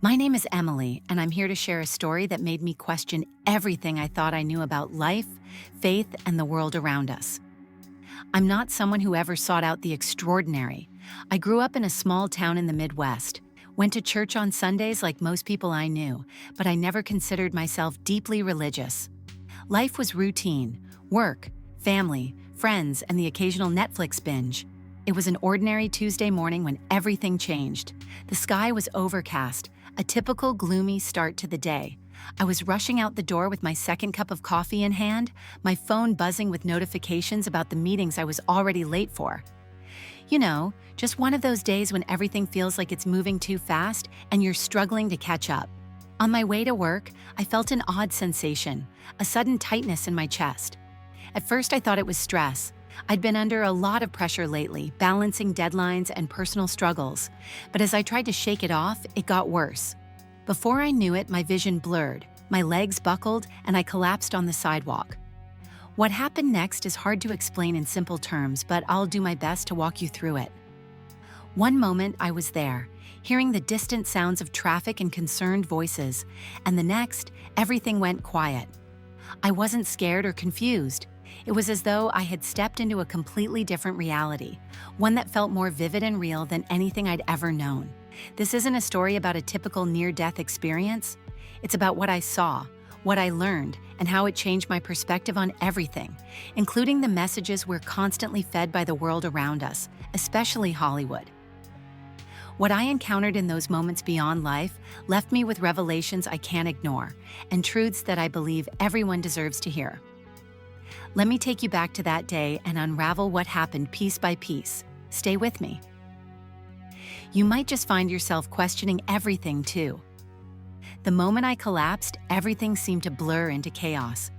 My name is Emily, and I'm here to share a story that made me question everything I thought I knew about life, faith, and the world around us. I'm not someone who ever sought out the extraordinary. I grew up in a small town in the Midwest, went to church on Sundays like most people I knew, but I never considered myself deeply religious. Life was routine: work, family, friends, and the occasional Netflix binge. It was an ordinary Tuesday morning when everything changed. The sky was overcast, a typical gloomy start to the day. I was rushing out the door with my second cup of coffee in hand, my phone buzzing with notifications about the meetings I was already late for. You know, just one of those days when everything feels like it's moving too fast and you're struggling to catch up. On my way to work, I felt an odd sensation, a sudden tightness in my chest. At first, I thought it was stress. I'd been under a lot of pressure lately, balancing deadlines and personal struggles. But as I tried to shake it off, it got worse. Before I knew it, my vision blurred, my legs buckled, and I collapsed on the sidewalk. What happened next is hard to explain in simple terms, but I'll do my best to walk you through it. One moment, I was there, hearing the distant sounds of traffic and concerned voices, and the next, everything went quiet. I wasn't scared or confused. It was as though I had stepped into a completely different reality, one that felt more vivid and real than anything I'd ever known. This isn't a story about a typical near-death experience. It's about what I saw, what I learned, and how it changed my perspective on everything, including the messages we're constantly fed by the world around us, especially Hollywood. What I encountered in those moments beyond life left me with revelations I can't ignore, and truths that I believe everyone deserves to hear. Let me take you back to that day and unravel what happened piece by piece. Stay with me. You might just find yourself questioning everything too. The moment I collapsed, everything seemed to blur into chaos.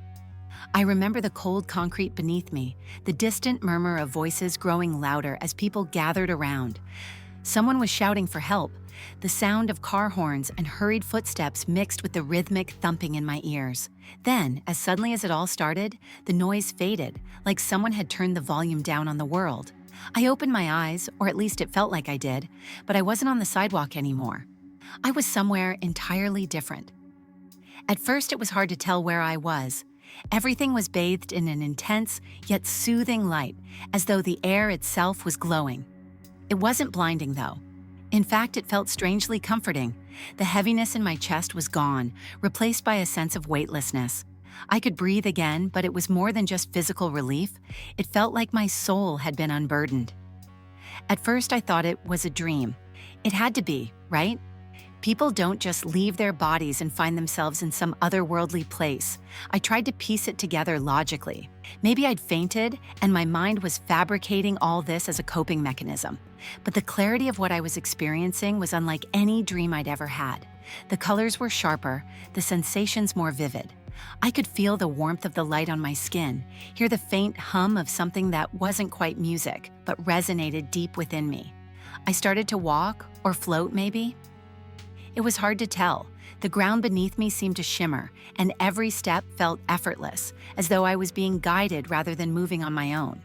I remember the cold concrete beneath me, the distant murmur of voices growing louder as people gathered around. Someone was shouting for help. The sound of car horns and hurried footsteps mixed with the rhythmic thumping in my ears. Then, as suddenly as it all started, the noise faded, like someone had turned the volume down on the world. I opened my eyes, or at least it felt like I did, but I wasn't on the sidewalk anymore. I was somewhere entirely different. At first, it was hard to tell where I was. Everything was bathed in an intense, yet soothing light, as though the air itself was glowing. It wasn't blinding, though. In fact, it felt strangely comforting. The heaviness in my chest was gone, replaced by a sense of weightlessness. I could breathe again, but it was more than just physical relief. It felt like my soul had been unburdened. At first, I thought it was a dream. It had to be, right? People don't just leave their bodies and find themselves in some otherworldly place. I tried to piece it together logically. Maybe I'd fainted, and my mind was fabricating all this as a coping mechanism. But the clarity of what I was experiencing was unlike any dream I'd ever had. The colors were sharper, the sensations more vivid. I could feel the warmth of the light on my skin, hear the faint hum of something that wasn't quite music, but resonated deep within me. I started to walk, or float maybe. It was hard to tell. The ground beneath me seemed to shimmer, and every step felt effortless, as though I was being guided rather than moving on my own.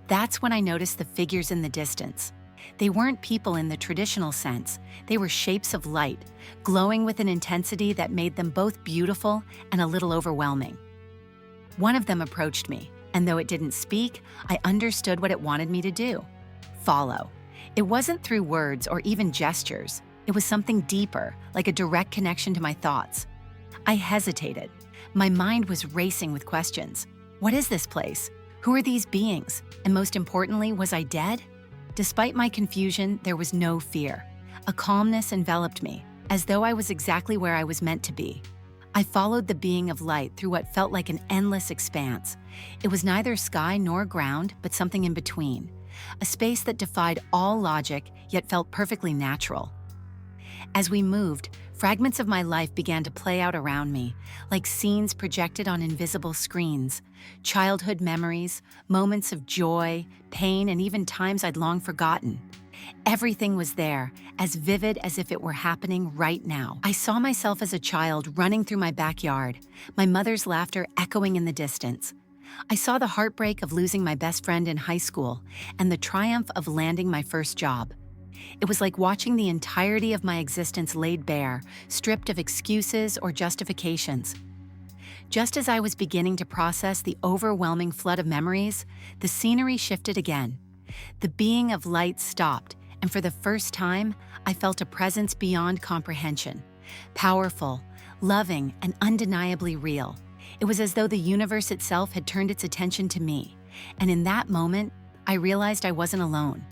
That's when I noticed the figures in the distance. They weren't people in the traditional sense. They were shapes of light, glowing with an intensity that made them both beautiful and a little overwhelming. One of them approached me, and though it didn't speak, I understood what it wanted me to do: follow. It wasn't through words or even gestures. It was something deeper, like a direct connection to my thoughts. I hesitated. My mind was racing with questions. What is this place? Who are these beings? And most importantly, was I dead? Despite my confusion, there was no fear. A calmness enveloped me, as though I was exactly where I was meant to be. I followed the being of light through what felt like an endless expanse. It was neither sky nor ground, but something in between. A space that defied all logic, yet felt perfectly natural. As we moved, fragments of my life began to play out around me, like scenes projected on invisible screens. Childhood memories, moments of joy, pain, and even times I'd long forgotten. Everything was there, as vivid as if it were happening right now. I saw myself as a child running through my backyard, my mother's laughter echoing in the distance. I saw the heartbreak of losing my best friend in high school and the triumph of landing my first job. It was like watching the entirety of my existence laid bare, stripped of excuses or justifications. Just as I was beginning to process the overwhelming flood of memories, the scenery shifted again. The being of light stopped, and for the first time, I felt a presence beyond comprehension. Powerful, loving, and undeniably real. It was as though the universe itself had turned its attention to me, and in that moment, I realized I wasn't alone.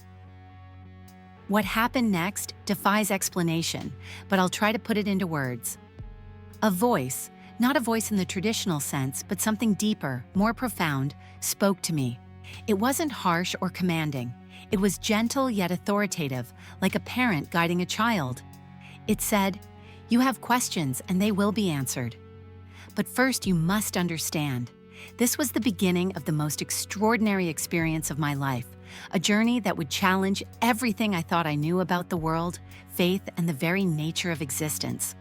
What happened next defies explanation, but I'll try to put it into words. A voice, not a voice in the traditional sense, but something deeper, more profound, spoke to me. It wasn't harsh or commanding. It was gentle yet authoritative, like a parent guiding a child. It said, "You have questions and they will be answered. But first you must understand." This was the beginning of the most extraordinary experience of my life, a journey that would challenge everything I thought I knew about the world, faith, and the very nature of existence.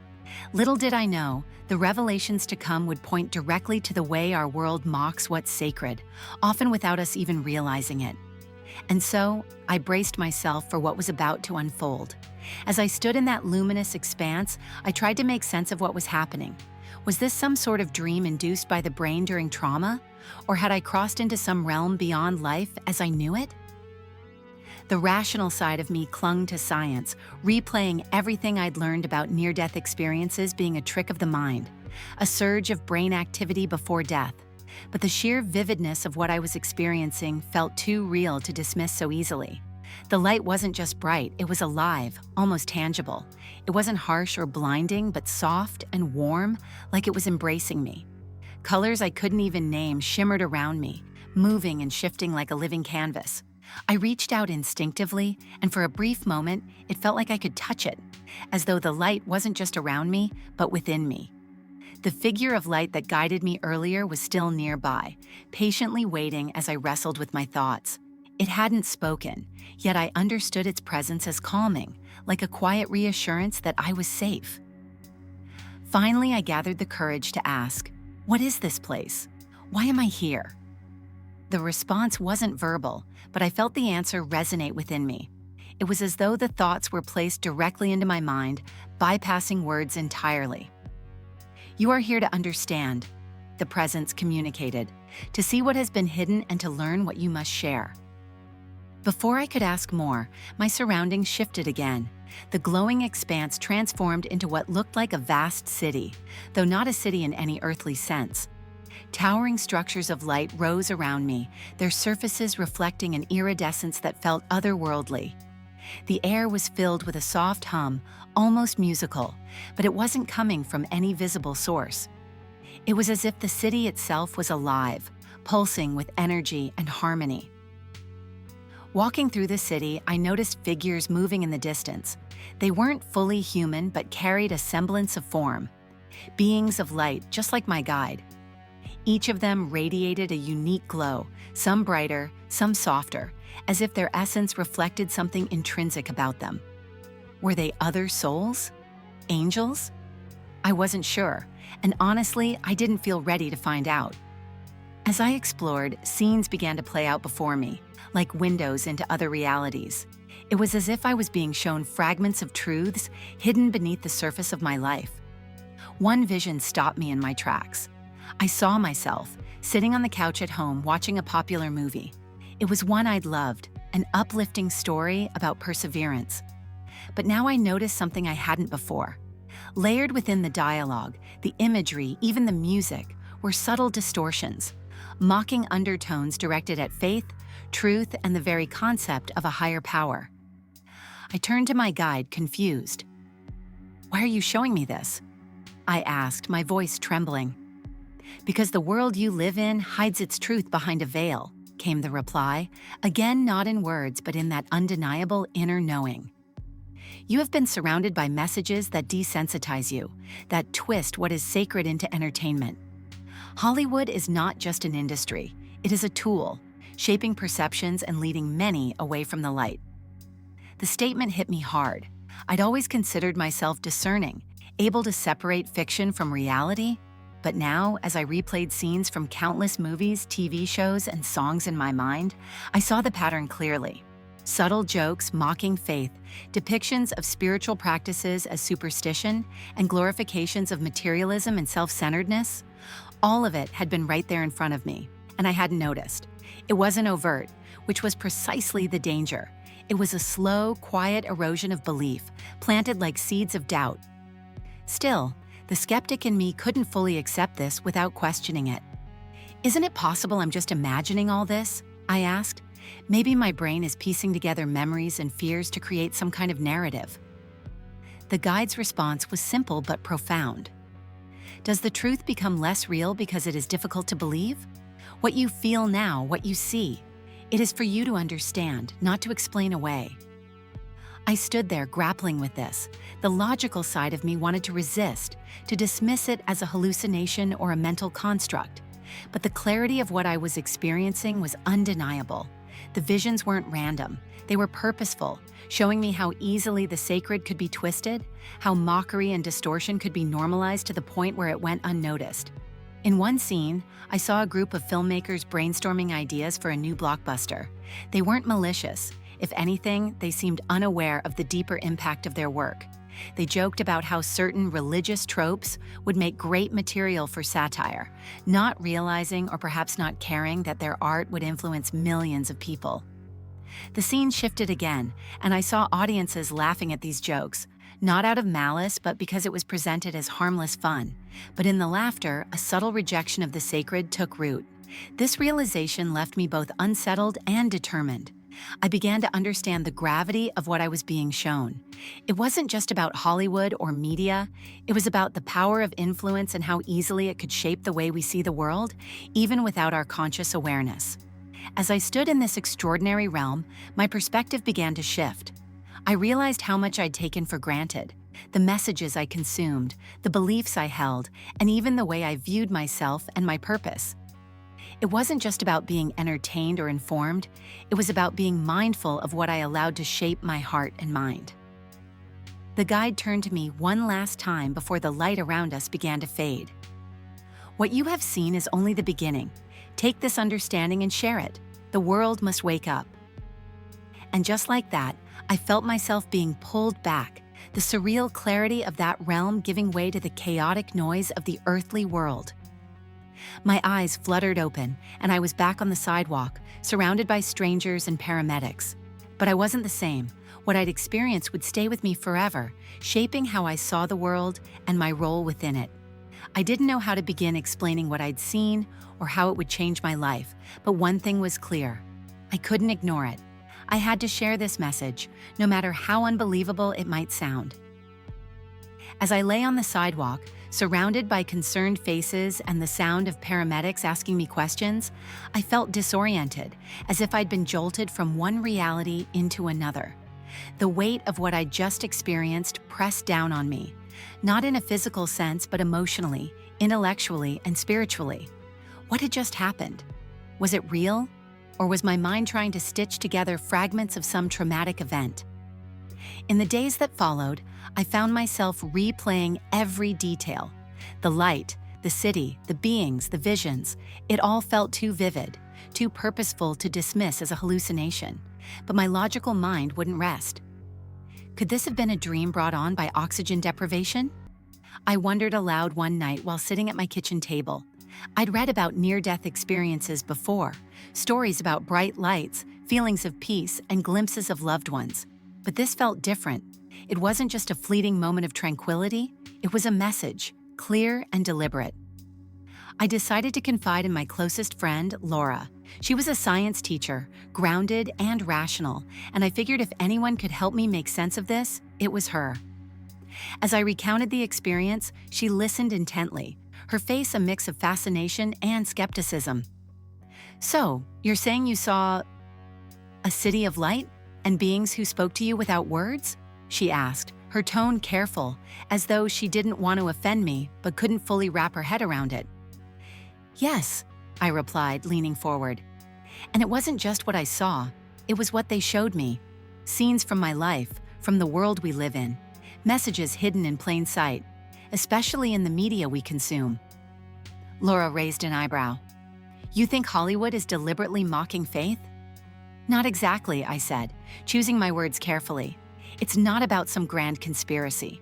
Little did I know, the revelations to come would point directly to the way our world mocks what's sacred, often without us even realizing it. And so, I braced myself for what was about to unfold. As I stood in that luminous expanse, I tried to make sense of what was happening. Was this some sort of dream induced by the brain during trauma? Or had I crossed into some realm beyond life as I knew it? The rational side of me clung to science, replaying everything I'd learned about near-death experiences being a trick of the mind, a surge of brain activity before death. But the sheer vividness of what I was experiencing felt too real to dismiss so easily. The light wasn't just bright, it was alive, almost tangible. It wasn't harsh or blinding, but soft and warm, like it was embracing me. Colors I couldn't even name shimmered around me, moving and shifting like a living canvas. I reached out instinctively, and for a brief moment, it felt like I could touch it, as though the light wasn't just around me, but within me. The figure of light that guided me earlier was still nearby, patiently waiting as I wrestled with my thoughts. It hadn't spoken, yet I understood its presence as calming, like a quiet reassurance that I was safe. Finally, I gathered the courage to ask, "What is this place? Why am I here?" The response wasn't verbal, but I felt the answer resonate within me. It was as though the thoughts were placed directly into my mind, bypassing words entirely. "You are here to understand," the presence communicated, "to see what has been hidden and to learn what you must share." Before I could ask more, my surroundings shifted again. The glowing expanse transformed into what looked like a vast city, though not a city in any earthly sense. Towering structures of light rose around me, their surfaces reflecting an iridescence that felt otherworldly. The air was filled with a soft hum, almost musical, but it wasn't coming from any visible source. It was as if the city itself was alive, pulsing with energy and harmony. Walking through the city, I noticed figures moving in the distance. They weren't fully human, but carried a semblance of form. Beings of light, just like my guide. Each of them radiated a unique glow, some brighter, some softer, as if their essence reflected something intrinsic about them. Were they other souls? Angels? I wasn't sure, and honestly, I didn't feel ready to find out. As I explored, scenes began to play out before me, like windows into other realities. It was as if I was being shown fragments of truths hidden beneath the surface of my life. One vision stopped me in my tracks. I saw myself, sitting on the couch at home watching a popular movie. It was one I'd loved, an uplifting story about perseverance. But now I noticed something I hadn't before. Layered within the dialogue, the imagery, even the music, were subtle distortions, mocking undertones directed at faith, truth, and the very concept of a higher power. I turned to my guide, confused. "Why are you showing me this?" I asked, my voice trembling. "Because the world you live in hides its truth behind a veil," came the reply, again not in words but in that undeniable inner knowing. "You have been surrounded by messages that desensitize you, that twist what is sacred into entertainment. Hollywood is not just an industry, it is a tool, shaping perceptions and leading many away from the light." The statement hit me hard. I'd always considered myself discerning, able to separate fiction from reality. But now, as I replayed scenes from countless movies, TV shows, and songs in my mind, I saw the pattern clearly. Subtle jokes mocking faith, depictions of spiritual practices as superstition, and glorifications of materialism and self-centeredness. All of it had been right there in front of me, and I hadn't noticed. It wasn't overt, which was precisely the danger. It was a slow, quiet erosion of belief, planted like seeds of doubt. Still, the skeptic in me couldn't fully accept this without questioning it. Isn't it possible I'm just imagining all this? I asked. Maybe my brain is piecing together memories and fears to create some kind of narrative. The guide's response was simple but profound. Does the truth become less real because it is difficult to believe? What you feel now, what you see, it is for you to understand, not to explain away. I stood there grappling with this. The logical side of me wanted to resist, to dismiss it as a hallucination or a mental construct. But the clarity of what I was experiencing was undeniable. The visions weren't random. They were purposeful, showing me how easily the sacred could be twisted, how mockery and distortion could be normalized to the point where it went unnoticed. In one scene, I saw a group of filmmakers brainstorming ideas for a new blockbuster. They weren't malicious. If anything, they seemed unaware of the deeper impact of their work. They joked about how certain religious tropes would make great material for satire, not realizing or perhaps not caring that their art would influence millions of people. The scene shifted again, and I saw audiences laughing at these jokes, not out of malice, but because it was presented as harmless fun. But in the laughter, a subtle rejection of the sacred took root. This realization left me both unsettled and determined. I began to understand the gravity of what I was being shown. It wasn't just about Hollywood or media. It was about the power of influence and how easily it could shape the way we see the world, even without our conscious awareness. As I stood in this extraordinary realm, my perspective began to shift. I realized how much I'd taken for granted, the messages I consumed, the beliefs I held, and even the way I viewed myself and my purpose. It wasn't just about being entertained or informed, it was about being mindful of what I allowed to shape my heart and mind. The guide turned to me one last time before the light around us began to fade. What you have seen is only the beginning. Take this understanding and share it. The world must wake up. And just like that, I felt myself being pulled back, the surreal clarity of that realm giving way to the chaotic noise of the earthly world. My eyes fluttered open, and I was back on the sidewalk, surrounded by strangers and paramedics. But I wasn't the same. What I'd experienced would stay with me forever, shaping how I saw the world and my role within it. I didn't know how to begin explaining what I'd seen or how it would change my life, but one thing was clear. I couldn't ignore it. I had to share this message, no matter how unbelievable it might sound. As I lay on the sidewalk, surrounded by concerned faces and the sound of paramedics asking me questions, I felt disoriented, as if I'd been jolted from one reality into another. The weight of what I'd just experienced pressed down on me, not in a physical sense, but emotionally, intellectually, and spiritually. What had just happened? Was it real? Or was my mind trying to stitch together fragments of some traumatic event? In the days that followed, I found myself replaying every detail. The light, the city, the beings, the visions. It all felt too vivid, too purposeful to dismiss as a hallucination. But my logical mind wouldn't rest. Could this have been a dream brought on by oxygen deprivation? I wondered aloud one night while sitting at my kitchen table. I'd read about near-death experiences before, stories about bright lights, feelings of peace, and glimpses of loved ones. But this felt different. It wasn't just a fleeting moment of tranquility, it was a message, clear and deliberate. I decided to confide in my closest friend, Laura. She was a science teacher, grounded and rational, and I figured if anyone could help me make sense of this, it was her. As I recounted the experience, she listened intently, her face a mix of fascination and skepticism. So, you're saying you saw a city of light and beings who spoke to you without words? She asked, her tone careful, as though she didn't want to offend me but couldn't fully wrap her head around it. Yes, I replied, leaning forward. And it wasn't just what I saw, it was what they showed me. Scenes from my life, from the world we live in, messages hidden in plain sight, especially in the media we consume. Laura raised an eyebrow. You think Hollywood is deliberately mocking faith? Not exactly, I said, choosing my words carefully. It's not about some grand conspiracy.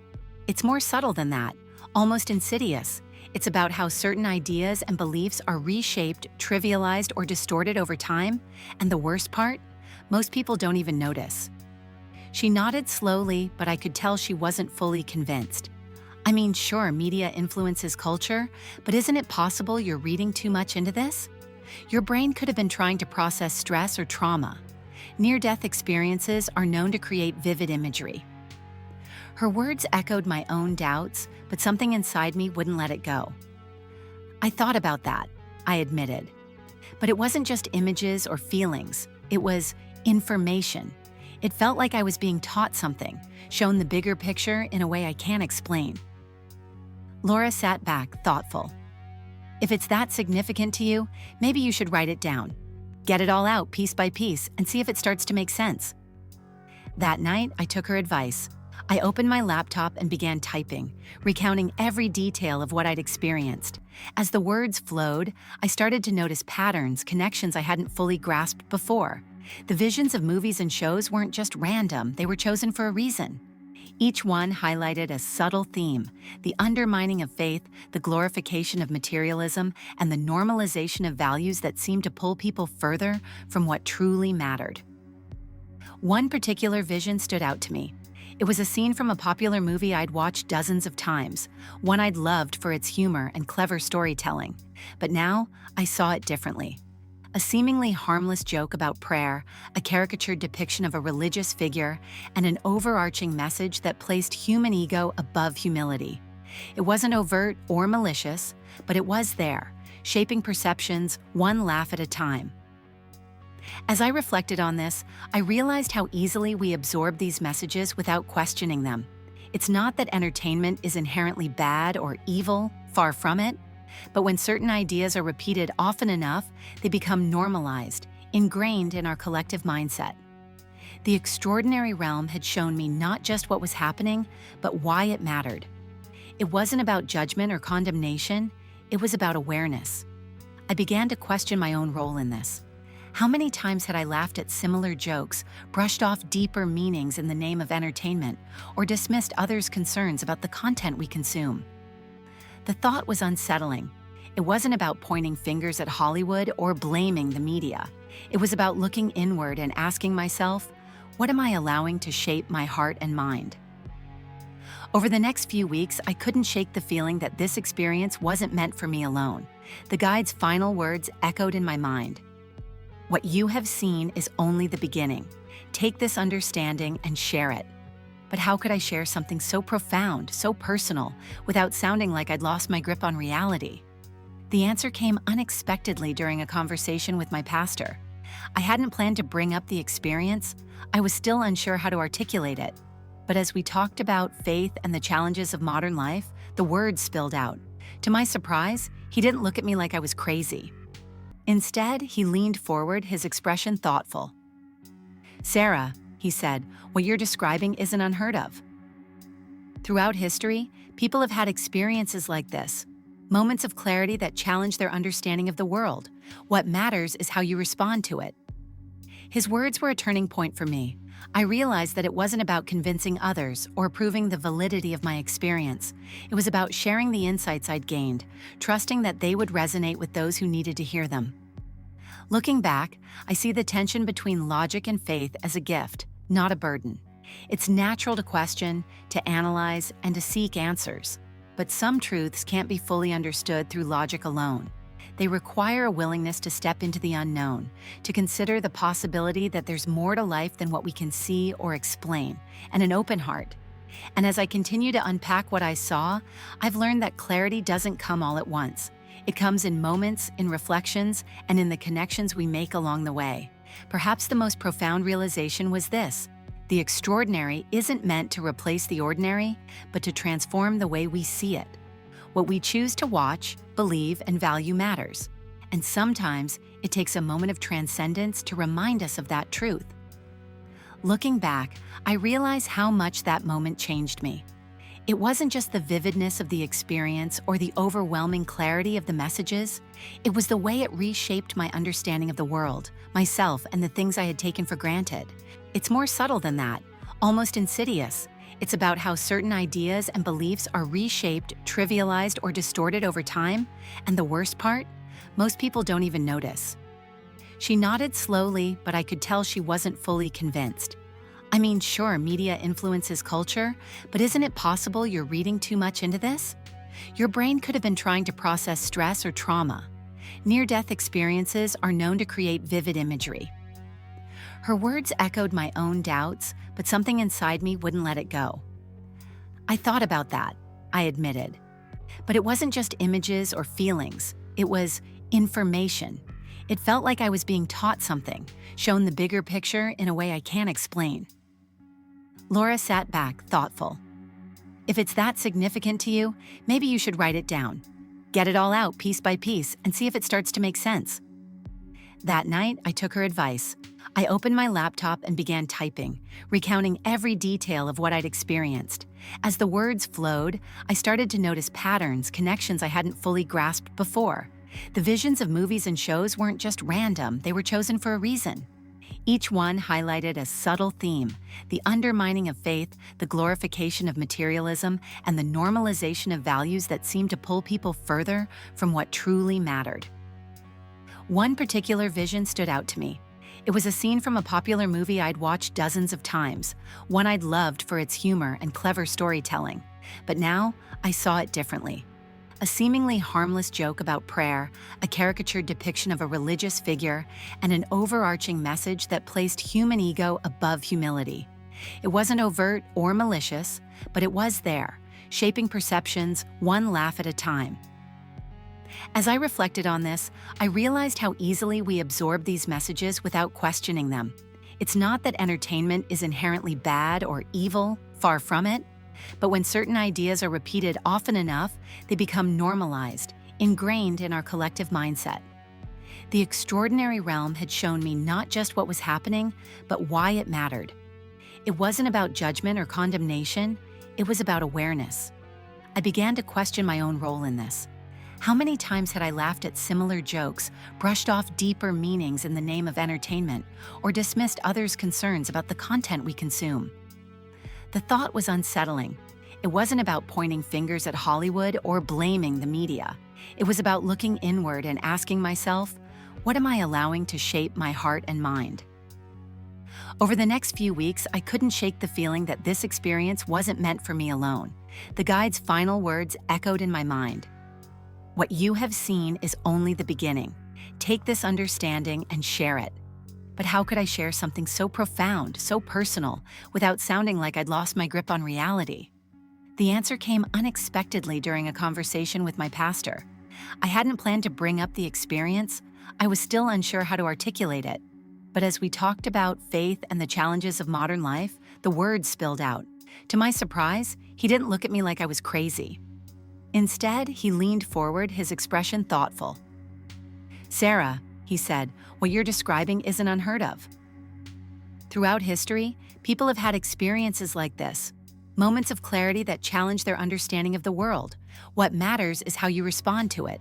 It's more subtle than that, almost insidious. It's about how certain ideas and beliefs are reshaped, trivialized, or distorted over time, and the worst part? Most people don't even notice. She nodded slowly, but I could tell she wasn't fully convinced. I mean, sure, media influences culture, but isn't it possible you're reading too much into this? Your brain could have been trying to process stress or trauma. Near-death experiences are known to create vivid imagery. Her words echoed my own doubts, but something inside me wouldn't let it go. I thought about that, I admitted. But it wasn't just images or feelings, it was information. It felt like I was being taught something, shown the bigger picture in a way I can't explain. Laura sat back, thoughtful. If it's that significant to you, maybe you should write it down. Get it all out piece by piece and see if it starts to make sense. That night, I took her advice. I opened my laptop and began typing, recounting every detail of what I'd experienced. As the words flowed, I started to notice patterns, connections I hadn't fully grasped before. The visions of movies and shows weren't just random, they were chosen for a reason. Each one highlighted a subtle theme: the undermining of faith, the glorification of materialism, and the normalization of values that seemed to pull people further from what truly mattered. One particular vision stood out to me. It was a scene from a popular movie I'd watched dozens of times, one I'd loved for its humor and clever storytelling. But now, I saw it differently. A seemingly harmless joke about prayer, a caricatured depiction of a religious figure, and an overarching message that placed human ego above humility. It wasn't overt or malicious, but it was there, shaping perceptions one laugh at a time. As I reflected on this, I realized how easily we absorb these messages without questioning them. It's not that entertainment is inherently bad or evil, far from it. But when certain ideas are repeated often enough, they become normalized, ingrained in our collective mindset. The extraordinary realm had shown me not just what was happening, but why it mattered. It wasn't about judgment or condemnation, it was about awareness. I began to question my own role in this. How many times had I laughed at similar jokes, brushed off deeper meanings in the name of entertainment, or dismissed others' concerns about the content we consume? The thought was unsettling. It wasn't about pointing fingers at Hollywood or blaming the media. It was about looking inward and asking myself, what am I allowing to shape my heart and mind? Over the next few weeks, I couldn't shake the feeling that this experience wasn't meant for me alone. The guide's final words echoed in my mind. What you have seen is only the beginning. Take this understanding and share it. But how could I share something so profound, so personal, without sounding like I'd lost my grip on reality? The answer came unexpectedly during a conversation with my pastor. I hadn't planned to bring up the experience. I was still unsure how to articulate it. But as we talked about faith and the challenges of modern life, the words spilled out. To my surprise, he didn't look at me like I was crazy. Instead, he leaned forward, his expression thoughtful. "Sarah," he said, "what you're describing isn't unheard of. Throughout history, people have had experiences like this, moments of clarity that challenge their understanding of the world. What matters is how you respond to it." His words were a turning point for me. I realized that it wasn't about convincing others or proving the validity of my experience. It was about sharing the insights I'd gained, trusting that they would resonate with those who needed to hear them. Looking back, I see the tension between logic and faith as a gift, not a burden. It's natural to question, to analyze, and to seek answers. But some truths can't be fully understood through logic alone. They require a willingness to step into the unknown, to consider the possibility that there's more to life than what we can see or explain, and an open heart. And as I continue to unpack what I saw, I've learned that clarity doesn't come all at once. It comes in moments, in reflections, and in the connections we make along the way. Perhaps the most profound realization was this: the extraordinary isn't meant to replace the ordinary, but to transform the way we see it. What we choose to watch, believe, and value matters. And sometimes it takes a moment of transcendence to remind us of that truth. Looking back, I realize how much that moment changed me. It wasn't just the vividness of the experience or the overwhelming clarity of the messages. It was the way it reshaped my understanding of the world, myself, and the things I had taken for granted. It's more subtle than that, almost insidious. It's about how certain ideas and beliefs are reshaped, trivialized, or distorted over time, and the worst part? Most people don't even notice. She nodded slowly, but I could tell she wasn't fully convinced. I mean, sure, media influences culture, but isn't it possible you're reading too much into this? Your brain could have been trying to process stress or trauma. Near-death experiences are known to create vivid imagery. Her words echoed my own doubts, but something inside me wouldn't let it go. I thought about that, I admitted. But it wasn't just images or feelings, it was information. It felt like I was being taught something, shown the bigger picture in a way I can't explain. Laura sat back, thoughtful. If it's that significant to you, maybe you should write it down. Get it all out piece by piece and see if it starts to make sense. That night, I took her advice. I opened my laptop and began typing, recounting every detail of what I'd experienced. As the words flowed, I started to notice patterns, connections I hadn't fully grasped before. The visions of movies and shows weren't just random, they were chosen for a reason. Each one highlighted a subtle theme: the undermining of faith, the glorification of materialism, and the normalization of values that seemed to pull people further from what truly mattered. One particular vision stood out to me. It was a scene from a popular movie I'd watched dozens of times, one I'd loved for its humor and clever storytelling. But now, I saw it differently. A seemingly harmless joke about prayer, a caricatured depiction of a religious figure, and an overarching message that placed human ego above humility. It wasn't overt or malicious, but it was there, shaping perceptions one laugh at a time. As I reflected on this, I realized how easily we absorb these messages without questioning them. It's not that entertainment is inherently bad or evil, far from it. But when certain ideas are repeated often enough, they become normalized, ingrained in our collective mindset. The extraordinary realm had shown me not just what was happening, but why it mattered. It wasn't about judgment or condemnation, it was about awareness. I began to question my own role in this. How many times had I laughed at similar jokes, brushed off deeper meanings in the name of entertainment, or dismissed others' concerns about the content we consume? The thought was unsettling. It wasn't about pointing fingers at Hollywood or blaming the media. It was about looking inward and asking myself, what am I allowing to shape my heart and mind? Over the next few weeks, I couldn't shake the feeling that this experience wasn't meant for me alone. The guide's final words echoed in my mind. What you have seen is only the beginning. Take this understanding and share it. But how could I share something so profound, so personal, without sounding like I'd lost my grip on reality? The answer came unexpectedly during a conversation with my pastor. I hadn't planned to bring up the experience. I was still unsure how to articulate it. But as we talked about faith and the challenges of modern life, the words spilled out. To my surprise, he didn't look at me like I was crazy. Instead, he leaned forward, his expression thoughtful. "Sarah," he said, "what you're describing isn't unheard of. Throughout history, people have had experiences like this, moments of clarity that challenge their understanding of the world. What matters is how you respond to it."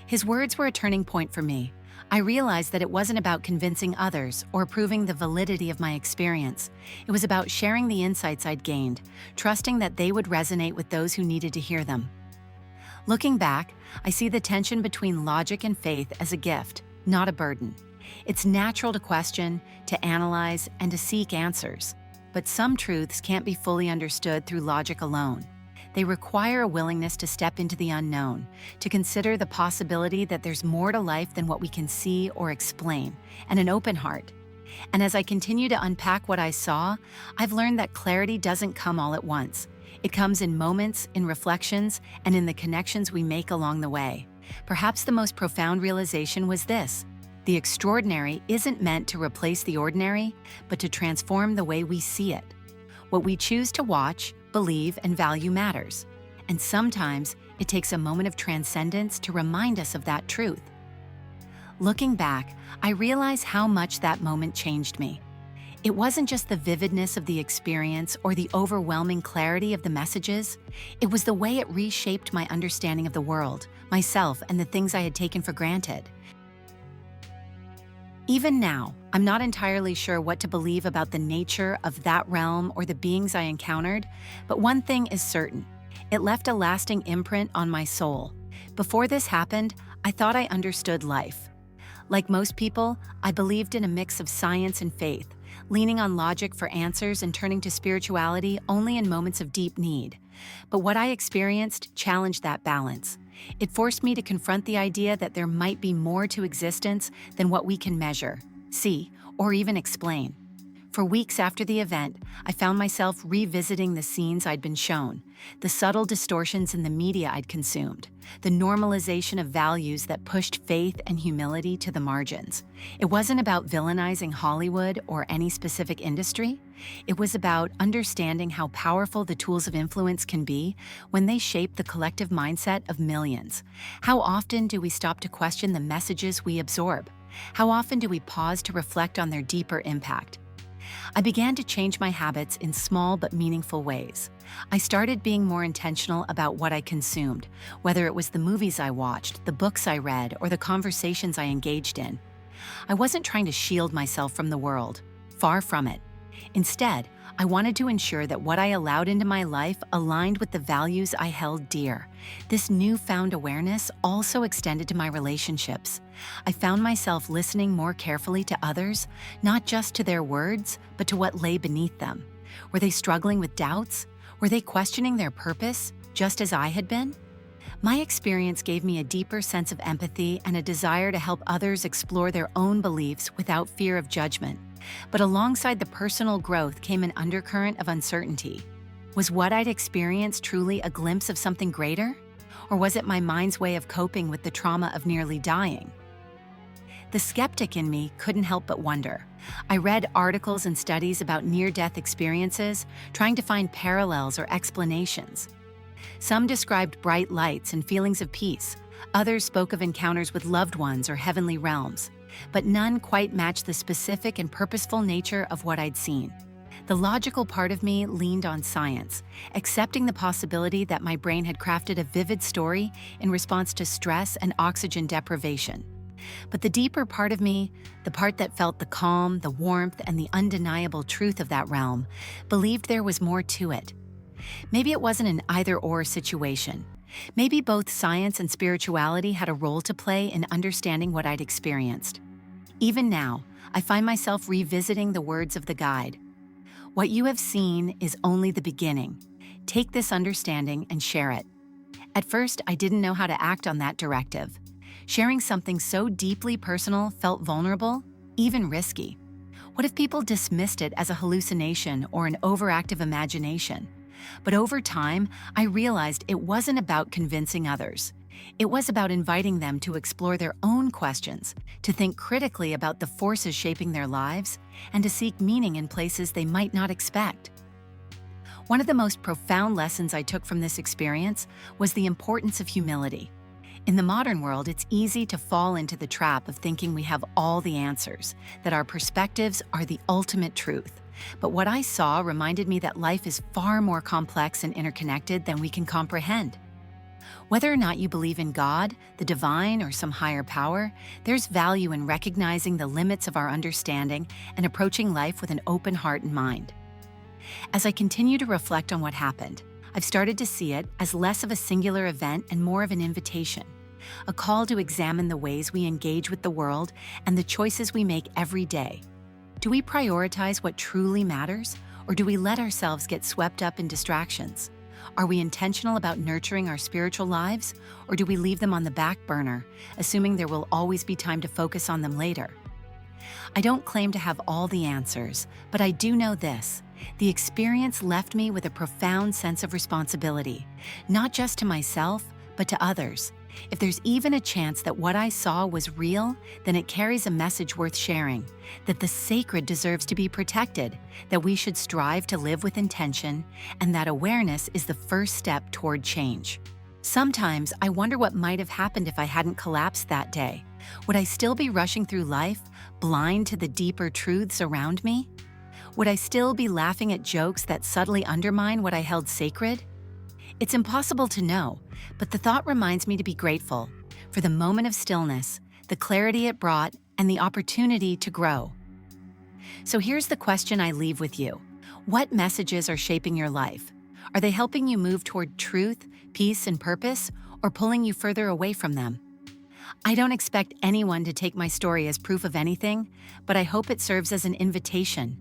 His words were a turning point for me. I realized that it wasn't about convincing others or proving the validity of my experience. It was about sharing the insights I'd gained, trusting that they would resonate with those who needed to hear them. Looking back, I see the tension between logic and faith as a gift, not a burden. It's natural to question, to analyze, and to seek answers. But some truths can't be fully understood through logic alone. They require a willingness to step into the unknown, to consider the possibility that there's more to life than what we can see or explain, and an open heart. And as I continue to unpack what I saw, I've learned that clarity doesn't come all at once. It comes in moments, in reflections, and in the connections we make along the way. Perhaps the most profound realization was this: the extraordinary isn't meant to replace the ordinary, but to transform the way we see it. What we choose to watch, believe, and value matters. And sometimes it takes a moment of transcendence to remind us of that truth. Looking back, I realize how much that moment changed me. It wasn't just the vividness of the experience or the overwhelming clarity of the messages. It was the way it reshaped my understanding of the world, myself, and the things I had taken for granted. Even now, I'm not entirely sure what to believe about the nature of that realm or the beings I encountered, but one thing is certain. It left a lasting imprint on my soul. Before this happened, I thought I understood life. Like most people, I believed in a mix of science and faith, leaning on logic for answers and turning to spirituality only in moments of deep need. But what I experienced challenged that balance. It forced me to confront the idea that there might be more to existence than what we can measure, see, or even explain. For weeks after the event, I found myself revisiting the scenes I'd been shown, the subtle distortions in the media I'd consumed, the normalization of values that pushed faith and humility to the margins. It wasn't about villainizing Hollywood or any specific industry. It was about understanding how powerful the tools of influence can be when they shape the collective mindset of millions. How often do we stop to question the messages we absorb? How often do we pause to reflect on their deeper impact? I began to change my habits in small but meaningful ways. I started being more intentional about what I consumed, whether it was the movies I watched, the books I read, or the conversations I engaged in. I wasn't trying to shield myself from the world. Far from it. Instead, I wanted to ensure that what I allowed into my life aligned with the values I held dear. This newfound awareness also extended to my relationships. I found myself listening more carefully to others, not just to their words, but to what lay beneath them. Were they struggling with doubts? Were they questioning their purpose, just as I had been? My experience gave me a deeper sense of empathy and a desire to help others explore their own beliefs without fear of judgment. But alongside the personal growth came an undercurrent of uncertainty. Was what I'd experienced truly a glimpse of something greater? Or was it my mind's way of coping with the trauma of nearly dying? The skeptic in me couldn't help but wonder. I read articles and studies about near-death experiences, trying to find parallels or explanations. Some described bright lights and feelings of peace. Others spoke of encounters with loved ones or heavenly realms. But none quite matched the specific and purposeful nature of what I'd seen. The logical part of me leaned on science, accepting the possibility that my brain had crafted a vivid story in response to stress and oxygen deprivation. But the deeper part of me, the part that felt the calm, the warmth, and the undeniable truth of that realm, believed there was more to it. Maybe it wasn't an either-or situation. Maybe both science and spirituality had a role to play in understanding what I'd experienced. Even now, I find myself revisiting the words of the guide. What you have seen is only the beginning. Take this understanding and share it. At first, I didn't know how to act on that directive. Sharing something so deeply personal felt vulnerable, even risky. What if people dismissed it as a hallucination or an overactive imagination? But over time, I realized it wasn't about convincing others. It was about inviting them to explore their own questions, to think critically about the forces shaping their lives, and to seek meaning in places they might not expect. One of the most profound lessons I took from this experience was the importance of humility. In the modern world, it's easy to fall into the trap of thinking we have all the answers, that our perspectives are the ultimate truth. But what I saw reminded me that life is far more complex and interconnected than we can comprehend. Whether or not you believe in God, the divine, or some higher power, there's value in recognizing the limits of our understanding and approaching life with an open heart and mind. As I continue to reflect on what happened, I've started to see it as less of a singular event and more of an invitation, a call to examine the ways we engage with the world and the choices we make every day. Do we prioritize what truly matters, or do we let ourselves get swept up in distractions? Are we intentional about nurturing our spiritual lives, or do we leave them on the back burner, assuming there will always be time to focus on them later? I don't claim to have all the answers, but I do know this. The experience left me with a profound sense of responsibility, not just to myself, but to others. If there's even a chance that what I saw was real, then it carries a message worth sharing, that the sacred deserves to be protected, that we should strive to live with intention, and that awareness is the first step toward change. Sometimes I wonder what might have happened if I hadn't collapsed that day. Would I still be rushing through life, blind to the deeper truths around me? Would I still be laughing at jokes that subtly undermine what I held sacred? It's impossible to know, but the thought reminds me to be grateful for the moment of stillness, the clarity it brought, and the opportunity to grow. So here's the question I leave with you. What messages are shaping your life? Are they helping you move toward truth, peace, and purpose, or pulling you further away from them? I don't expect anyone to take my story as proof of anything, but I hope it serves as an invitation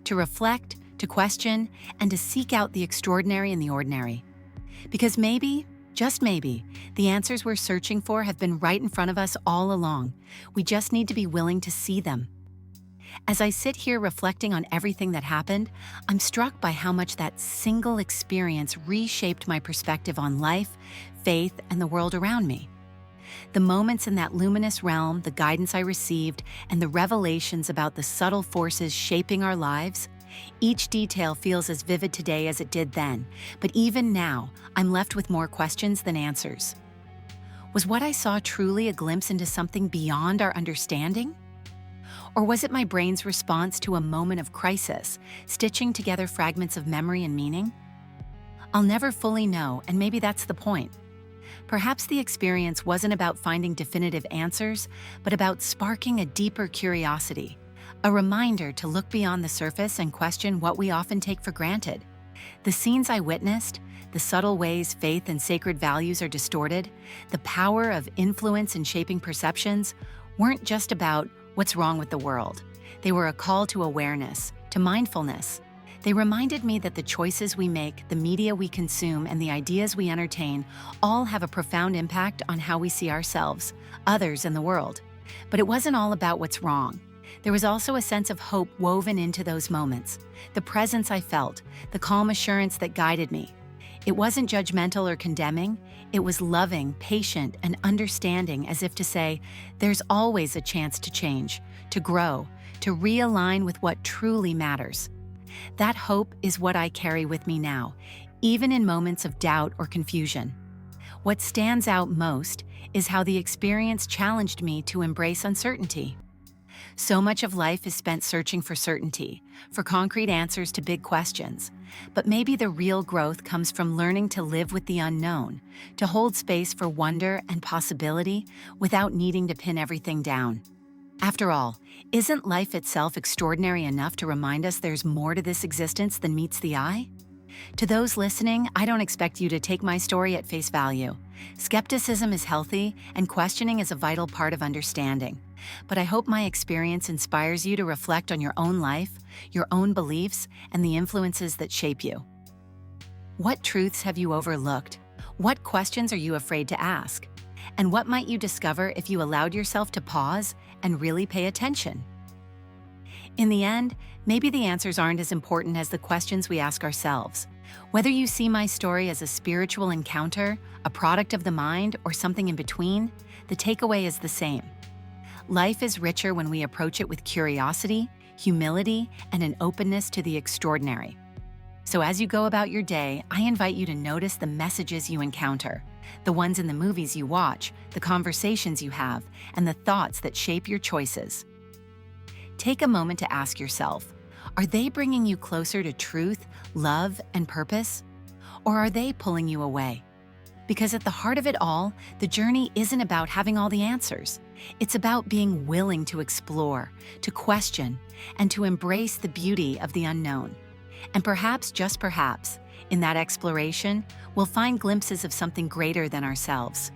to reflect, to question, and to seek out the extraordinary in the ordinary. Because maybe, just maybe, the answers we're searching for have been right in front of us all along. We just need to be willing to see them. As I sit here reflecting on everything that happened, I'm struck by how much that single experience reshaped my perspective on life, faith, and the world around me. The moments in that luminous realm, the guidance I received, and the revelations about the subtle forces shaping our lives, each detail feels as vivid today as it did then, but even now, I'm left with more questions than answers. Was what I saw truly a glimpse into something beyond our understanding? Or was it my brain's response to a moment of crisis, stitching together fragments of memory and meaning? I'll never fully know, and maybe that's the point. Perhaps the experience wasn't about finding definitive answers, but about sparking a deeper curiosity, a reminder to look beyond the surface and question what we often take for granted. The scenes I witnessed, the subtle ways faith and sacred values are distorted, the power of influence in shaping perceptions, weren't just about what's wrong with the world. They were a call to awareness, to mindfulness. They reminded me that the choices we make, the media we consume, and the ideas we entertain all have a profound impact on how we see ourselves, others, and the world. But it wasn't all about what's wrong. There was also a sense of hope woven into those moments, the presence I felt, the calm assurance that guided me. It wasn't judgmental or condemning. It was loving, patient, and understanding, as if to say, there's always a chance to change, to grow, to realign with what truly matters. That hope is what I carry with me now, even in moments of doubt or confusion. What stands out most is how the experience challenged me to embrace uncertainty. So much of life is spent searching for certainty, for concrete answers to big questions. But maybe the real growth comes from learning to live with the unknown, to hold space for wonder and possibility without needing to pin everything down. After all, isn't life itself extraordinary enough to remind us there's more to this existence than meets the eye? To those listening, I don't expect you to take my story at face value. Skepticism is healthy, and questioning is a vital part of understanding. But I hope my experience inspires you to reflect on your own life, your own beliefs, and the influences that shape you. What truths have you overlooked? What questions are you afraid to ask? And what might you discover if you allowed yourself to pause and really pay attention? In the end, maybe the answers aren't as important as the questions we ask ourselves. Whether you see my story as a spiritual encounter, a product of the mind, or something in between, the takeaway is the same. Life is richer when we approach it with curiosity, humility, and an openness to the extraordinary. So as you go about your day, I invite you to notice the messages you encounter, the ones in the movies you watch, the conversations you have, and the thoughts that shape your choices. Take a moment to ask yourself, are they bringing you closer to truth, love, and purpose? Or are they pulling you away? Because at the heart of it all, the journey isn't about having all the answers. It's about being willing to explore, to question, and to embrace the beauty of the unknown. And perhaps, just perhaps, in that exploration, we'll find glimpses of something greater than ourselves,